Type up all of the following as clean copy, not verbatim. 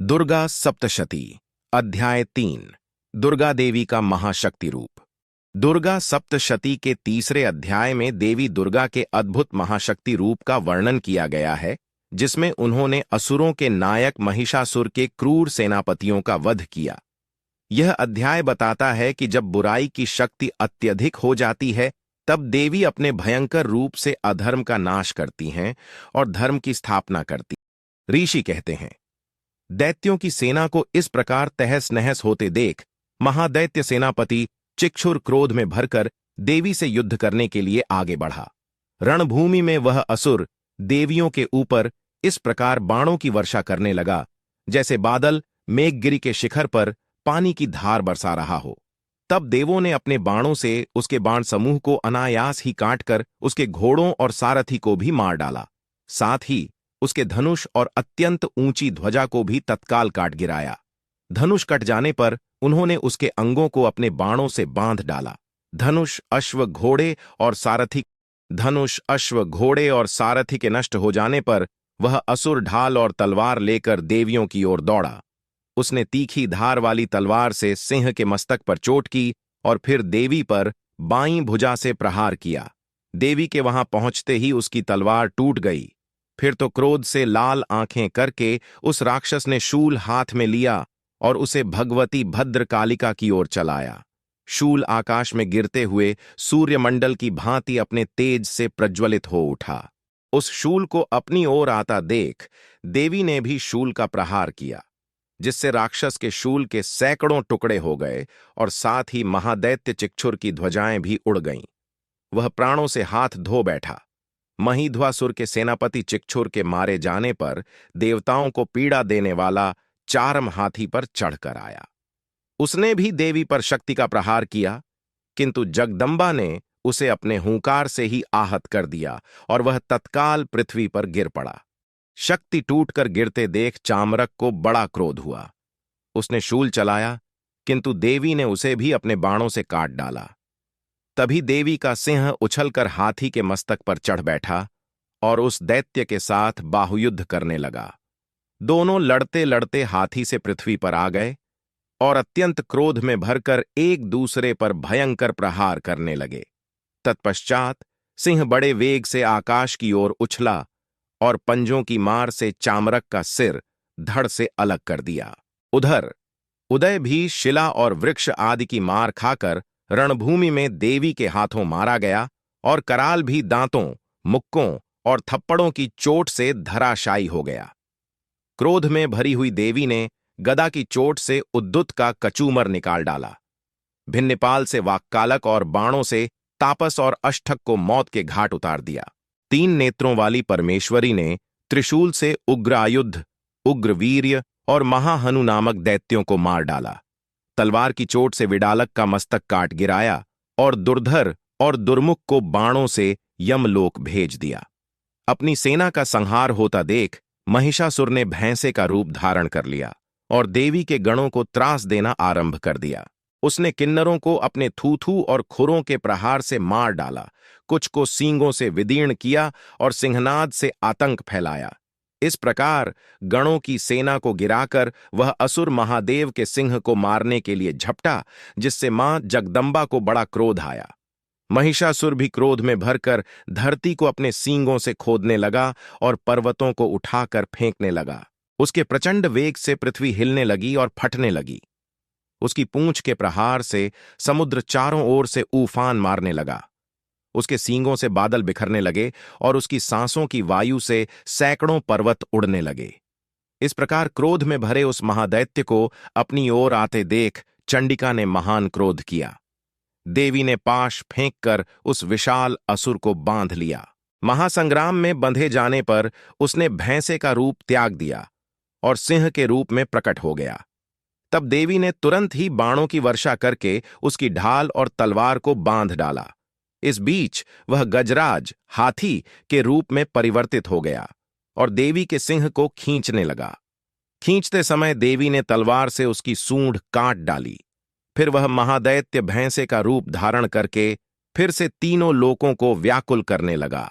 दुर्गा सप्तशती अध्याय 3 दुर्गा देवी का महाशक्ति रूप। दुर्गा सप्तशती के तीसरे अध्याय में देवी दुर्गा के अद्भुत महाशक्ति रूप का वर्णन किया गया है, जिसमें उन्होंने असुरों के नायक महिषासुर के क्रूर सेनापतियों का वध किया। यह अध्याय बताता है कि जब बुराई की शक्ति अत्यधिक हो जाती है, तब देवी अपने भयंकर रूप से अधर्म का नाश करती हैं और धर्म की स्थापना करती। ऋषि कहते हैं, दैत्यों की सेना को इस प्रकार तहस नहस होते देख महादैत्य सेनापति चिक्षुर क्रोध में भरकर देवी से युद्ध करने के लिए आगे बढ़ा। रणभूमि में वह असुर देवियों के ऊपर इस प्रकार बाणों की वर्षा करने लगा, जैसे बादल मेघगिरी के शिखर पर पानी की धार बरसा रहा हो। तब देवों ने अपने बाणों से उसके बाण समूह को अनायास ही काटकर उसके घोड़ों और सारथी को भी मार डाला। साथ ही उसके धनुष और अत्यंत ऊंची ध्वजा को भी तत्काल काट गिराया। धनुष कट जाने पर उन्होंने उसके अंगों को अपने बाणों से बांध डाला। धनुष अश्व घोड़े और सारथी के नष्ट हो जाने पर वह असुर ढाल और तलवार लेकर देवियों की ओर दौड़ा। उसने तीखी धार वाली तलवार से सिंह के मस्तक पर चोट की और फिर देवी पर बाईं भुजा से प्रहार किया। देवी के वहां पहुंचते ही उसकी तलवार टूट गई। फिर तो क्रोध से लाल आंखें करके उस राक्षस ने शूल हाथ में लिया और उसे भगवती भद्रकालिका की ओर चलाया। शूल आकाश में गिरते हुए सूर्यमंडल की भांति अपने तेज से प्रज्वलित हो उठा। उस शूल को अपनी ओर आता देख देवी ने भी शूल का प्रहार किया, जिससे राक्षस के शूल के सैकड़ों टुकड़े हो गए और साथ ही महादैत्य चिक्षुर की ध्वजाएं भी उड़ गईं। वह प्राणों से हाथ धो बैठा। महिध्वासुर के सेनापति चिक्षुर के मारे जाने पर देवताओं को पीड़ा देने वाला चारम हाथी पर चढ़कर आया। उसने भी देवी पर शक्ति का प्रहार किया, किंतु जगदंबा ने उसे अपने हुंकार से ही आहत कर दिया और वह तत्काल पृथ्वी पर गिर पड़ा। शक्ति टूटकर गिरते देख चामरक को बड़ा क्रोध हुआ। उसने शूल चलाया, किंतु देवी ने उसे भी अपने बाणों से काट डाला। तभी देवी का सिंह उछलकर हाथी के मस्तक पर चढ़ बैठा और उस दैत्य के साथ बाहुयुद्ध करने लगा। दोनों लड़ते लड़ते हाथी से पृथ्वी पर आ गए और अत्यंत क्रोध में भरकर एक दूसरे पर भयंकर प्रहार करने लगे। तत्पश्चात सिंह बड़े वेग से आकाश की ओर उछला और पंजों की मार से चामरक का सिर धड़ से अलग कर दिया। उधर उदय भी शिला और वृक्ष आदि की मार खाकर रणभूमि में देवी के हाथों मारा गया और कराल भी दांतों, मुक्कों और थप्पड़ों की चोट से धराशायी हो गया। क्रोध में भरी हुई देवी ने गदा की चोट से उद्दुत का कचूमर निकाल डाला। भिन्नपाल से वाक्कालक और बाणों से तापस और अष्टक को मौत के घाट उतार दिया। 3 नेत्रों वाली परमेश्वरी ने त्रिशूल से उग्र आयुध, उग्र वीर्य और महाहनु नामक दैत्यों को मार डाला। तलवार की चोट से विडालक का मस्तक काट गिराया और दुर्धर और दुर्मुख को बाणों से यमलोक भेज दिया। अपनी सेना का संहार होता देख महिषासुर ने भैंसे का रूप धारण कर लिया और देवी के गणों को त्रास देना आरंभ कर दिया। उसने किन्नरों को अपने थूथू और खुरों के प्रहार से मार डाला, कुछ को सींगों से विदीर्ण किया और सिंहनाद से आतंक फैलाया। इस प्रकार गणों की सेना को गिराकर वह असुर महादेव के सिंह को मारने के लिए झपटा, जिससे मां जगदंबा को बड़ा क्रोध आया। महिषासुर भी क्रोध में भरकर धरती को अपने सींगों से खोदने लगा और पर्वतों को उठाकर फेंकने लगा। उसके प्रचंड वेग से पृथ्वी हिलने लगी और फटने लगी। उसकी पूंछ के प्रहार से समुद्र चारों ओर से उफान मारने लगा। उसके सींगों से बादल बिखरने लगे और उसकी सांसों की वायु से सैकड़ों पर्वत उड़ने लगे। इस प्रकार क्रोध में भरे उस महादैत्य को अपनी ओर आते देख चंडिका ने महान क्रोध किया। देवी ने पाश फेंककर उस विशाल असुर को बांध लिया। महासंग्राम में बंधे जाने पर उसने भैंसे का रूप त्याग दिया और सिंह के रूप में प्रकट हो गया। तब देवी ने तुरंत ही बाणों की वर्षा करके उसकी ढाल और तलवार को बांध डाला। इस बीच वह गजराज हाथी के रूप में परिवर्तित हो गया और देवी के सिंह को खींचने लगा। खींचते समय देवी ने तलवार से उसकी सूंड काट डाली। फिर वह महादैत्य भैंसे का रूप धारण करके फिर से तीनों लोकों को व्याकुल करने लगा।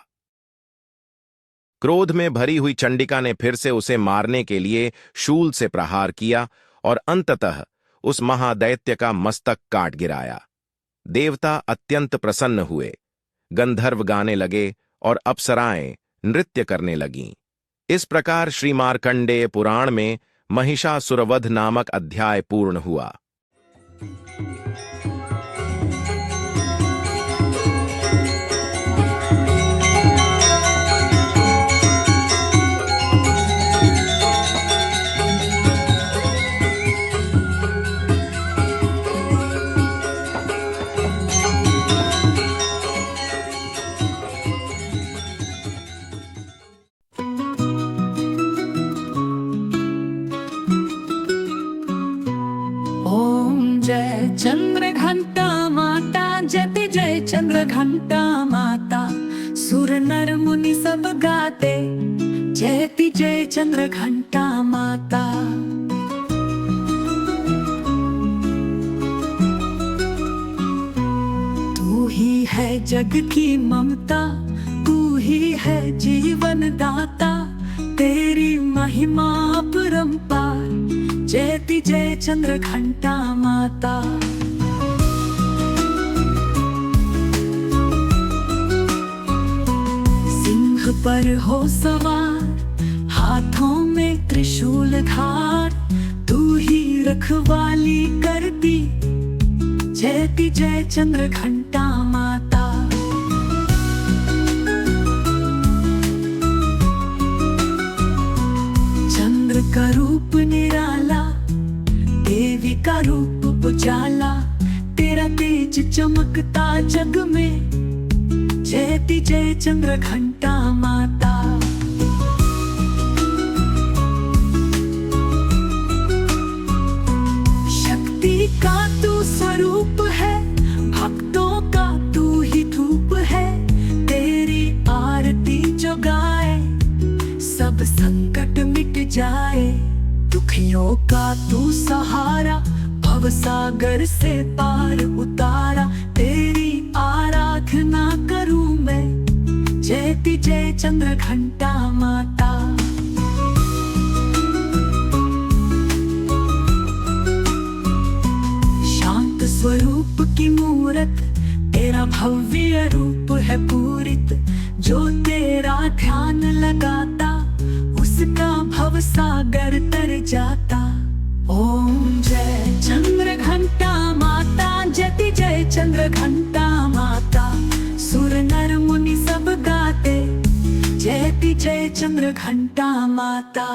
क्रोध में भरी हुई चंडिका ने फिर से उसे मारने के लिए शूल से प्रहार किया और अंततः उस महादैत्य का मस्तक काट गिराया। देवता अत्यंत प्रसन्न हुए, गंधर्व गाने लगे और अप्सराएं नृत्य करने लगीं। इस प्रकार श्री मार्कंडेय पुराण में महिषासुरवध नामक अध्याय पूर्ण हुआ। जय चंद्र घंटा माता, जय जय चंद्र घंटा माता। सुर नर मुनि सब गाते, जयति जय चंद्र घंटा माता। तू ही है जग की ममता, तू ही है जीवन दाता। तेरी महिमा अपरंपार, जयति जय चंद्र घंटा माता। सिंह पर हो सवार, हाथों में त्रिशूल धार। तू ही रखवाली करती, जयति जय चंद्र घंटा माता। चंद्र का रूप निराला, देवी का रूप उजाला। तेरा तेज चमकता जग में, जयति जय चंद्र घंटा माता। शक्ति का तू स्वरूप है, भक्तों का तू ही धूप है। तेरी आरती जो गाए, सब संकट मिट जाए। दुखियों का तू सहारा, भव सागर से पार उतारा। तेरी आराधना करूं मैं, जयति जय चंद्र घंटा माता। शांत स्वरूप की मूरत, तेरा भव्य रूप है पूरित। जो तेरा ध्यान लगाता, उसका भव सागर तर जाता। ओम जय चंद्र घंटा माता, जयति जय चंद्र घंटा माता। सुर नर मुनि सब गाते, जयति जय चंद्र घंटा माता।